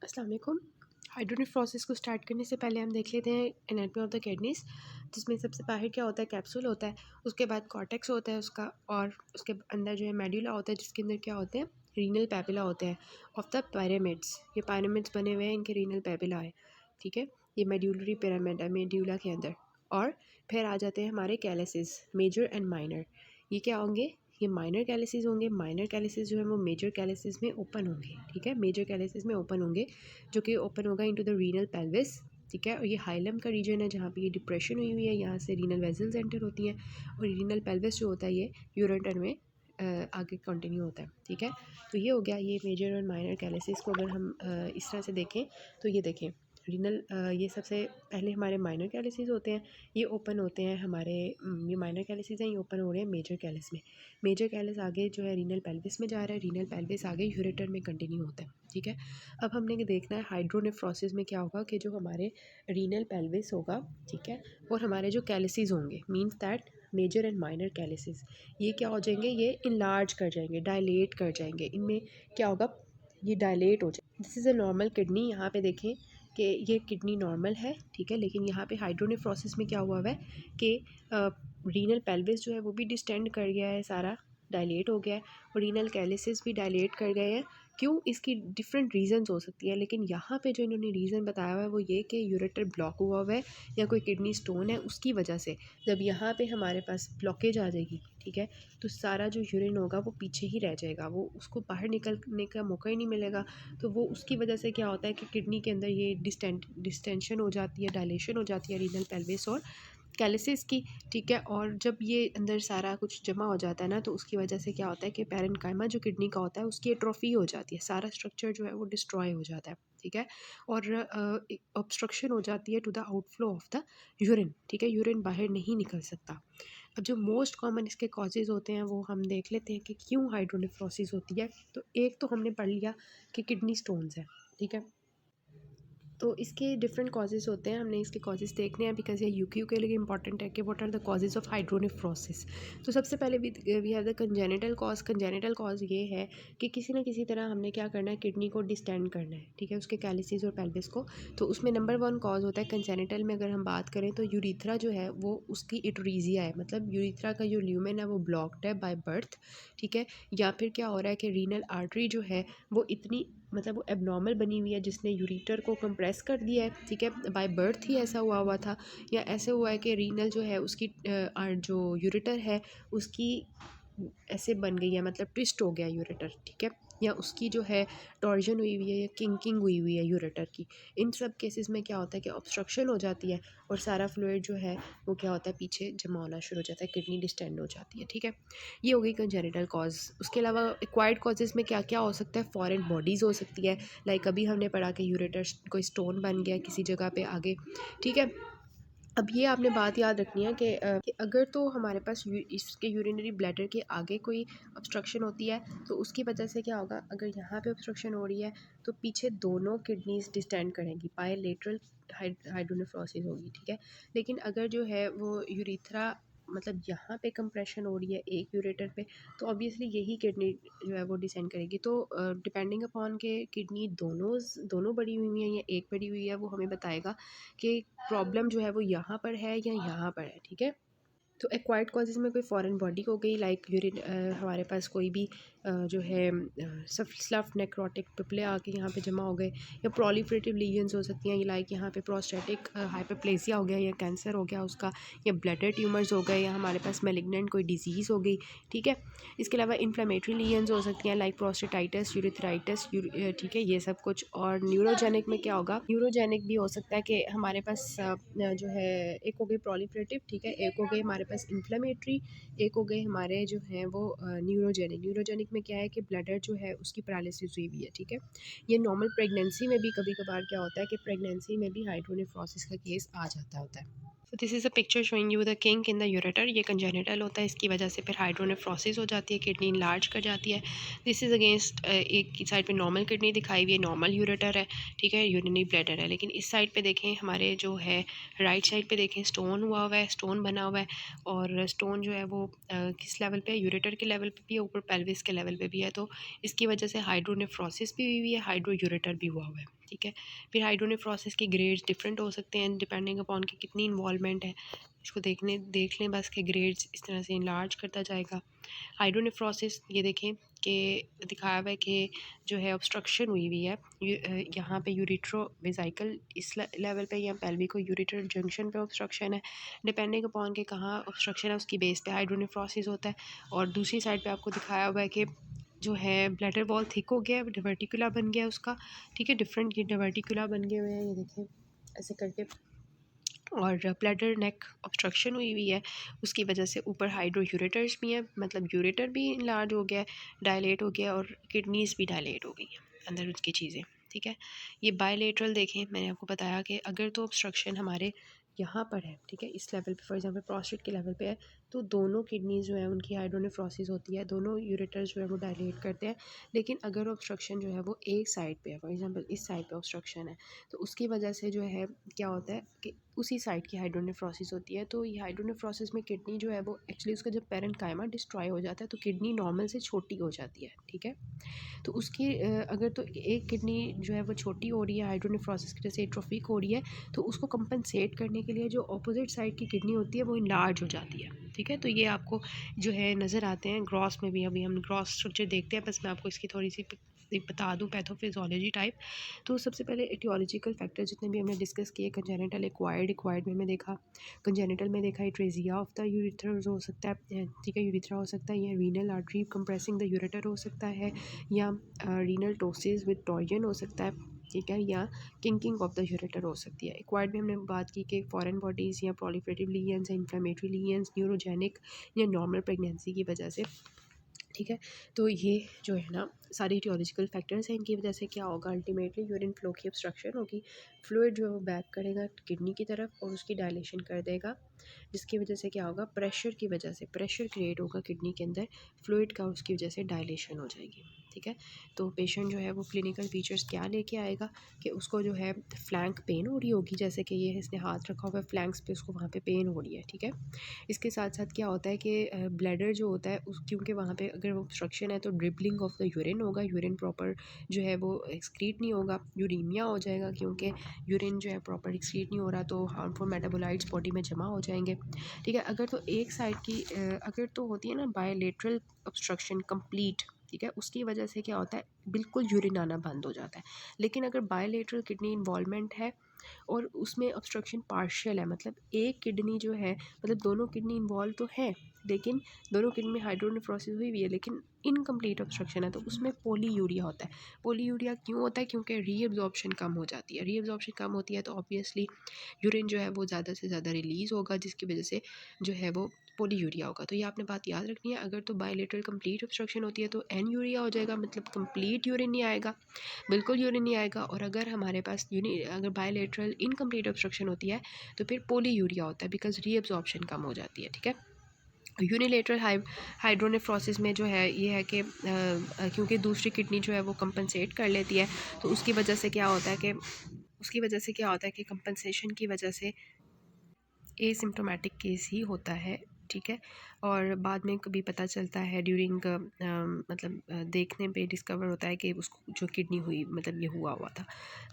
अस्सलाम वालेकुम। हाइड्रोनेफ्रोसिस को स्टार्ट करने से पहले हम देख लेते हैं एनाटॉमी ऑफ द किडनीज, जिसमें सबसे बाहर क्या होता है, कैप्सूल होता है। उसके बाद कॉर्टेक्स होता है उसका, और उसके अंदर जो है मेडुला होता है, जिसके अंदर क्या होते हैं, रीनल पैपिला होते हैं ऑफ द पिरामिड्स। ये पिरामिड्स बने हुए हैं, इनके रीनल पैपिला है, ठीक है। ये मेड्यूलरी पिरामिड है मेड्यूला के अंदर। और फिर आ जाते हैं हमारे कैलिसिस, मेजर एंड माइनर। ये क्या होंगे, ये माइनर कैलिसिस होंगे। माइनर कैलिसिस जो है वो मेजर कैलिसिस में ओपन होंगे, ठीक है। मेजर कैलिसिस में ओपन होंगे, जो कि ओपन होगा इनटू द रीनल पेल्विस, ठीक है। और ये हाइलम का रीजन है जहाँ पे ये डिप्रेशन हुई हुई है, यहाँ से रीनल वेजल्स एंटर होती हैं, और रीनल पेल्विस जो होता है ये यूरेटर में आगे कंटिन्यू होता है, ठीक है। तो ये हो गया ये मेजर और माइनर कैलिसिस को अगर हम इस तरह से देखें तो ये देखें रीनल, ये सबसे पहले हमारे माइनर कैलिसिस होते हैं, ये ओपन होते हैं हमारे, ये माइनर कैलिसिस हैं, ये ओपन हो रहे हैं मेजर कैलिस में। मेजर कैलिस आगे जो है रीनल पेल्विस में जा रहा है, रीनल पेल्विस आगे यूरेटर में कंटिन्यू होता है, ठीक है। अब हमने देखना है हाइड्रोनेफ्रोसिस में क्या होगा कि जो हमारे रीनल पेल्विस होगा, ठीक है, और हमारे जो कैलिसिस होंगे, means that major and minor calyces, ये क्या हो जाएंगे, ये इनलार्ज कर जाएंगे, डायलेट कर जाएंगे। इनमें क्या होगा, ये डायलेट हो जाए। This is a normal kidney. यहाँ पे देखें कि ये किडनी नॉर्मल है, ठीक है। लेकिन यहाँ पे हाइड्रोनेफ्रोसिस में क्या हुआ हुआ है कि रीनल पेल्विस जो है वो भी डिस्टेंड कर गया है, सारा डायलेट हो गया है, और रीनल कैलिसिस भी डायलेट कर गए हैं। क्यों, इसकी डिफरेंट रीजंस हो सकती है, लेकिन यहाँ पे जो इन्होंने रीज़न बताया हुआ है वो ये कि यूरेटर ब्लॉक हुआ हुआ है या कोई किडनी स्टोन है, उसकी वजह से जब यहाँ पे हमारे पास ब्लॉकेज आ जाएगी, ठीक है, तो सारा जो यूरिन होगा वो पीछे ही रह जाएगा, वो उसको बाहर निकलने का मौका ही नहीं मिलेगा। तो वो उसकी वजह से क्या होता है कि किडनी के अंदर ये डिस्टेंशन हो जाती है, डायलेशन हो जाती है रीनल पेल्विस और कैलिसिस की, ठीक है। और जब ये अंदर सारा कुछ जमा हो जाता है ना, तो उसकी वजह से क्या होता है कि पैरेन्काइमा जो किडनी का होता है उसकी एट्रोफी हो जाती है, सारा स्ट्रक्चर जो है वो डिस्ट्रॉय हो जाता है, ठीक है। और ऑब्स्ट्रक्शन हो जाती है to the outflow of the urine, ठीक है, यूरिन बाहर नहीं निकल सकता। अब जो मोस्ट कॉमन इसके कॉजेज़ होते हैं वो हम देख लेते हैं कि क्यों हाइड्रोनेफ्रोसिस होती है। तो एक तो हमने पढ़ लिया कि किडनी स्टोन्स है, ठीक है। तो इसके डिफरेंट कॉजेज़ होते हैं, हमने इसके कॉजेज़ देखने हैं, बिकॉज ये यूक्यू के लिए इंपॉर्टेंट है कि what are the causes of hydronephrosis. तो सबसे पहले we have the congenital cause. Congenital cause ये है कि किसी न किसी तरह हमने क्या करना है, किडनी को डिस्टेंड करना है, ठीक है, उसके कैलिसिस और पेल्विस को। तो उसमें नंबर वन कॉज होता है कंजेनिटल में। अगर हम बात करें तो यूरिथ्रा जो है वो उसकी इटोरीजिया है, मतलब यूरिथ्रा का जो ल्यूमेन है वो ब्लॉक्ड है बाय बर्थ, ठीक है। या फिर क्या हो रहा है कि रीनल आर्टरी जो है वो इतनी, मतलब वो एबनॉर्मल बनी हुई है, जिसने यूरिटर को कंप्रेस कर दिया है, ठीक है, बाय बर्थ ही ऐसा हुआ हुआ था, या ऐसे हुआ है कि रीनल जो है उसकी जो यूरिटर है उसकी ऐसे बन गई है, मतलब ट्विस्ट हो गया यूरेटर, ठीक है, या उसकी जो है टॉर्जन हुई हुई है या किंकिंग हुई हुई है यूरेटर की। इन सब केसेस में क्या होता है कि ऑब्स्ट्रक्शन हो जाती है और सारा फ्लूइड जो है वो क्या होता है, पीछे जमा होना शुरू हो जाता है, किडनी डिस्टेंड हो जाती है, ठीक है। ये हो गई कंजेनिटल कॉज। उसके अलावा एक्वायर्ड कॉजेज़ में क्या क्या हो सकता है, फॉरेन बॉडीज़ हो सकती है, लाइक अभी हमने पढ़ा कि यूरेटर कोई स्टोन बन गया किसी जगह पे आगे, ठीक है। अब ये आपने बात याद रखनी है कि अगर तो हमारे पास इसके यूरिनरी ब्लैडर के आगे कोई ऑब्स्ट्रक्शन होती है तो उसकी वजह से क्या होगा, अगर यहाँ पे ऑब्स्ट्रक्शन हो रही है तो पीछे दोनों किडनीज डिस्टेंड करेंगी, बायलेटरल हाइड्रोनेफ्रोसिस होगी, ठीक है। लेकिन अगर जो है वो यूरिथ्रा, मतलब यहाँ पे कंप्रेशन हो रही है एक यूरेटर पे, तो ऑब्वियसली यही किडनी जो है वो डिसेंड करेगी। तो डिपेंडिंग अपॉन के किडनी दोनों बड़ी हुई हैं या एक बड़ी हुई है, वो हमें बताएगा कि प्रॉब्लम जो है वो यहाँ पर है या यहाँ पर है, ठीक है। तो एक्वायर्ड कॉजेज में कोई फॉरेन बॉडी हो गई, लाइक यूरिन, हमारे पास कोई भी जो है स्लफ्ड नेक्रोटिक पिपले आके यहाँ पे जमा हो गए, या प्रोलिफरेटिव लीजन्स हो सकती हैं, लाइक यहाँ पे प्रोस्टेटिक हाइपरप्लेसिया हो गया या कैंसर हो गया उसका, या ब्लडर ट्यूमर्स हो गए, या हमारे पास मेलिग्नेंट कोई डिजीज़ हो गई, ठीक है। इसके अलावा इन्फ्लेमेटरी लीजन्स हो सकती हैं, लाइक प्रोस्टेटाइटिस, यूरिथराइटिस, ठीक है, ये सब कुछ। और न्यूरोजेनिक में क्या होगा, न्यूरोजेनिक भी हो सकता है कि हमारे पास जो है एक हो गई प्रोलिफरेटिव, ठीक है, एक हो गई हमारे पास इन्फ्लेमेटरी, एक हो गए हमारे जो हैं वो न्यूरोजेनिक। न्यूरोजेनिक में क्या है कि ब्लडर जो है उसकी पैरालिसिस हुई हुई है, ठीक है। ये नॉर्मल प्रेगनेंसी में भी कभी कभार क्या होता है कि प्रेगनेंसी में भी हाइड्रोनेफ्रोसिस का केस आ जाता होता है। तो this is a picture showing you the kink in the ureter. ये कंजेनिटल होता है, इसकी वजह से फिर हाइड्रोनेफ्रोसिस हो जाती है, किडनी लार्ज कर जाती है। दिस इज़ अगेंस्ट एक साइड पे नॉर्मल किडनी दिखाई हुई है, नॉर्मल यूरेटर है, ठीक है, यूरिनरी ब्लैडर है। लेकिन इस साइड पे देखें, हमारे जो है राइट साइड पे देखें, स्टोन हुआ हुआ है, स्टोन बना हुआ है, और स्टोन जो है वो किस लेवल पे है, यूरेटर के लेवल पे भी है, ऊपर पेल्विस के लेवल पे भी है। तो इसकी वजह से हाइड्रोनेफ्रोसिस भी हुई हुई है, हाइड्रो यूरेटर भी हुआ हुआ है। ठीक है। फिर हाइड्रोनेफ्रोसिस के ग्रेड्स डिफरेंट हो सकते हैं डिपेंडिंग अपॉन कि कितनी इन्वॉल्वमेंट है। इसको देख लें बस के ग्रेड्स इस तरह से इनलार्ज करता जाएगा। हाइड्रोनेफ्रोसिस ये देखें कि दिखाया हुआ है कि जो है ऑब्स्ट्रक्शन हुई हुई है यहाँ पे यूरिट्रो वेसाइकल इस लेवल पे या पेल्विको यूरिटर जंक्शन पे ऑब्स्ट्रक्शन है। डिपेंडिंग अपॉन के कहाँ ऑब्स्ट्रक्शन है उसकी बेस पे हाइड्रोनेफ्रोसिस होता है। और दूसरी साइड पे आपको दिखाया हुआ है कि जो है ब्लैडर वॉल थिक हो गया है, डिवर्टिकुला बन गया है उसका। ठीक है, डिफरेंट ये डिवर्टिकुला बन गए हुए हैं, ये देखें ऐसे करके। और ब्लैडर नेक ऑब्स्ट्रक्शन हुई हुई है, उसकी वजह से ऊपर हाइड्रो यूरेटर्स भी हैं, मतलब यूरेटर भी लार्ज हो गया है, डायलेट हो गया, और किडनीज़ भी डायलेट हो गई हैं अंदर उसकी चीज़ें। ठीक है, ये बायलेटरल देखें, मैंने आपको बताया कि अगर तो ऑब्स्ट्रक्शन हमारे यहाँ पर है, ठीक है, इस लेवल पे फॉर एग्जांपल प्रोस्टेट के लेवल पे है, तो दोनों किडनीज जो है उनकी हाइड्रोनेफ्रोसिस होती है, दोनों यूरेटर्स जो है वो डायलेट करते हैं। लेकिन अगर ऑब्स्ट्रक्शन जो है वो एक साइड पे है, फॉर एग्जांपल इस साइड पे ऑब्स्ट्रक्शन है, तो उसकी वजह से जो है क्या होता है कि उसी साइड की हाइड्रोनेफ्रोसिस होती है। तो ये हाइड्रोनेफ्रोसिस में किडनी जो है वो एक्चुअली उसका जब पेरेंट कायमा डिस्ट्रॉय हो जाता है तो किडनी नॉर्मल से छोटी हो जाती है। ठीक है, तो उसकी अगर तो एक किडनी जो है वो छोटी हो रही है हाइड्रोनेफ्रोसिस की वजह से एट्रोफिक हो रही है, तो उसको कंपनसेट करने के लिए जो अपोजिट साइड की किडनी होती है वो इनलार्ज हो जाती है। ठीक है, तो ये आपको जो है नज़र आते हैं ग्रॉस में भी। अभी हम ग्रॉस स्ट्रक्चर देखते हैं, बस मैं आपको इसकी थोड़ी सी एक बता दूं पैथोफिजियोलॉजी टाइप। तो सबसे पहले एटियोलॉजिकल फैक्टर जितने भी हमने डिस्कस किए, कंजेनिटल, एक्वायर्ड में हमने देखा, कंजेनिटल में देखा ट्रेजिया ऑफ द यूरिथ्रा हो सकता है, ठीक है, यूरिथ्रा हो सकता है, या renal artery compressing the ureter हो सकता है, या रीनल टोसिस विद टॉयन हो सकता है, ठीक है, या किंकिंग ऑफ द यूरेटर हो सकती है। एक्वायर्ड में हमने बात की कि फॉरेन बॉडीज़ या प्रोलिफरेटिव लीजन्स या इन्फ्लेमेटरी लीजन्स न्यूरोजेनिक या नॉर्मल प्रेगनेंसी की वजह से। ठीक है, तो ये जो है ना सारी etiological फैक्टर्स हैं, इनकी वजह से क्या होगा, अल्टीमेटली यूरिन फ्लो की ऑब्स्ट्रक्शन होगी, फ्लूइड जो है वो बैक करेगा किडनी की तरफ और उसकी डायलेशन कर देगा, जिसकी वजह से क्या होगा, प्रेशर की वजह से प्रेशर क्रिएट होगा किडनी के अंदर फ्लूइड का, उसकी वजह से डायलेशन हो जाएगी। ठीक है, तो पेशेंट जो है वो क्लिनिकल फीचर्स क्या लेके आएगा कि उसको जो है फ्लैंक पेन हो रही होगी, जैसे कि ये इसने हाथ रखा हुआ है फ्लैंक्स पे, उसको वहाँ पे पेन हो रही है। ठीक है, इसके साथ साथ क्या होता है कि ब्लैडर जो होता है उस क्योंकि वहाँ पे अगर वो ऑब्स्ट्रक्शन है तो ड्रिबलिंग ऑफ द यूरिन होगा, यूरिन प्रॉपर जो है वो एक्सक्रीट नहीं होगा, यूरीमिया हो जाएगा, क्योंकि यूरिन जो है प्रॉपर एक्सक्रीट नहीं हो रहा, तो हार्मफुल मेटाबोलाइट्स बॉडी में जमा हो जाएंगे। ठीक है, अगर तो एक साइड की अगर तो होती है ना बायलेटरल ऑब्स्ट्रक्शन कंप्लीट, ठीक है, उसकी वजह से क्या होता है बिल्कुल यूरिन आना बंद हो जाता है। लेकिन अगर बायलेटरल किडनी इन्वॉल्वमेंट है और उसमें ऑब्स्ट्रक्शन पार्शियल है, मतलब एक किडनी जो है, मतलब दोनों किडनी इन्वॉल्व तो है लेकिन दोनों किडनी में हाइड्रोनेफ्रोसिस हुई हुई है लेकिन इनकम्प्लीट ऑब्स्ट्रक्शन है, तो उसमें पोलीयूरिया होता है। पोलीयूरिया क्यों होता है, क्योंकि रीअब्जॉर्प्शन कम हो जाती है, रीअब्जॉर्प्शन कम होती है तो ऑब्वियसली यूरिन जो है वो ज़्यादा से ज़्यादा रिलीज़ होगा, जिसकी वजह से जो है वो पोलीयूरिया होगा। तो ये आपने बात याद रखनी है, अगर तो बायलेटरल कंप्लीट ऑब्स्ट्रक्शन होती है तो एन यूरिया हो जाएगा, मतलब कंप्लीट यूरिन नहीं आएगा, बिल्कुल यूरिन नहीं आएगा। और अगर हमारे पास अगर बायलेटरल इनकम्प्लीट ऑब्स्ट्रक्शन होती है तो फिर पोलीयूरिया होता है, बिकॉज रीअब्जॉर्प्शन कम हो जाती है। ठीक है, यूनिलेटरल हाइड्रोनेफ्रोसिस में जो है ये है कि क्योंकि दूसरी किडनी जो है वो कंपनसेट कर लेती है, तो उसकी वजह से क्या होता है कि कंपनसेशन की वजह से एसिम्प्टोमेटिक केस ही होता है। ठीक है, और बाद में कभी पता चलता है ड्यूरिंग देखने पे डिस्कवर होता है कि उसको जो किडनी हुई मतलब ये हुआ हुआ था।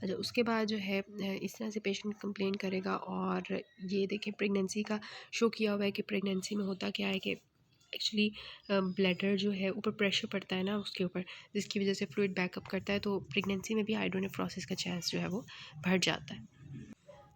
अच्छा, उसके बाद जो है इस तरह से पेशेंट कंप्लेन करेगा। और ये देखें प्रेगनेंसी का शो किया हुआ है कि प्रेगनेंसी में होता क्या है कि एक्चुअली ब्लैडर जो है ऊपर प्रेशर पड़ता है ना उसके ऊपर, जिसकी वजह से फ्लूइड बैकअप करता है, तो प्रेगनेंसी में भी हाइड्रोनेफ्रोसिस का चांस जो है वो बढ़ जाता है।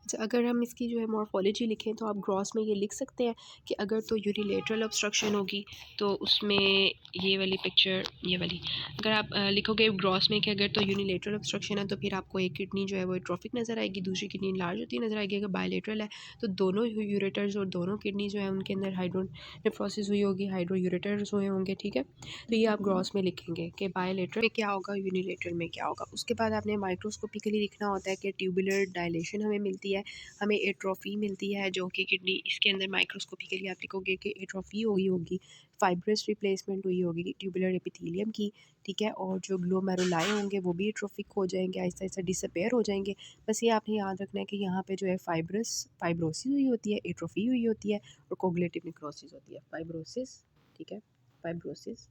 अच्छा, अगर हम इसकी जो है मॉर्फोलॉजी लिखें तो आप ग्रॉस में ये लिख सकते हैं कि अगर तो यूनिलेटरल ऑब्स्ट्रक्शन होगी तो उसमें ये वाली पिक्चर, ये वाली अगर आप लिखोगे ग्रॉस में कि अगर तो यूनिलेटरल ऑब्स्ट्रक्शन है तो फिर आपको एक किडनी जो है वो एट्रोफिक नज़र आएगी, दूसरी किडनी लार्ज होती नज़र आएगी। अगर बायलेटरल है तो दोनों यूरेटर्स और दोनों किडनी जो है उनके अंदर हाइड्रोनेफ्रोसिस हुई होगी, हाइड्रो यूरेटर्स हुए होंगे। ठीक है, तो ये आप ग्रॉस में लिखेंगे कि बायलेटरल में क्या होगा, यूनिलेटरल में क्या होगा। उसके बाद आपने माइक्रोस्कोपिकली लिखना होता है कि ट्यूबुलर डायलेशन हमें मिलती है, हमें एट्रोफी मिलती है, जो कि किडनी इसके अंदर माइक्रोस्कोपिकली आप लिखोगे कि एट्रोफी हुई होगी, फाइब्रस रिप्लेसमेंट हुई होगी ट्यूबुलर एपिथेलियम की। ठीक है, और जो ग्लोमेरुलाई होंगे वो भी एट्रोफिक हो जाएंगे, आहिस्ता आहिस्ता डिसअपेयर हो जाएंगे। बस ये आपने याद रखना है कि यहाँ पे जो है फाइब्रोसिस हुई होती है, एट्रोफी हुई होती है और कोगुलेटिव नेक्रोसिस होती है। फाइब्रोसिस, ठीक है, फाइब्रोसिस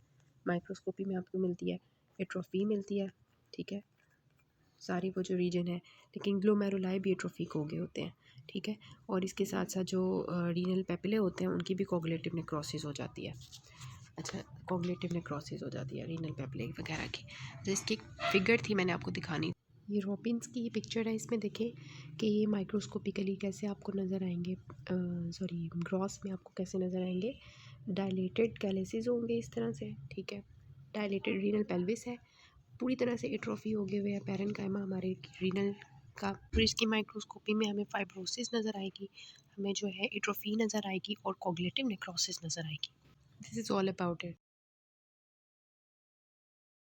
माइक्रोस्कोपी में आपको मिलती है, एट्रोफी मिलती है। ठीक है, सारी वो जो रीजन है, लेकिन ग्लोमेरुलाई भी एट्रोफिक हो गए होते हैं, ठीक है। और इसके साथ साथ जो रीनल पेपिले होते हैं उनकी भी कोगुलेटिव नेक्रोसिस हो जाती है। अच्छा, कोगुलेटिव नेक्रोसिस हो जाती है रीनल पेपिले वगैरह की। तो इसकी एक फिगर थी मैंने आपको दिखानी। ये रोपिन्स की ये पिक्चर है, इसमें देखें कि ये माइक्रोस्कोपिकली कैसे आपको नज़र आएंगे, सॉरी ग्रॉस में आपको कैसे नज़र आएंगे। डायलेटेड कैलेसिस होंगे इस तरह से, ठीक है। डायलेटेड रीनल पेल्विस है, पूरी तरह से एट्रोफी हो गए हुए हैं पैरेन्काइमा हमारे रीनल का। फिर इसकी माइक्रोस्कोपी में हमें फाइब्रोसिस नज़र आएगी, हमें जो है एट्रोफी नज़र आएगी और कोगुलेटिव नेक्रोसिस नज़र आएगी। This is all about it.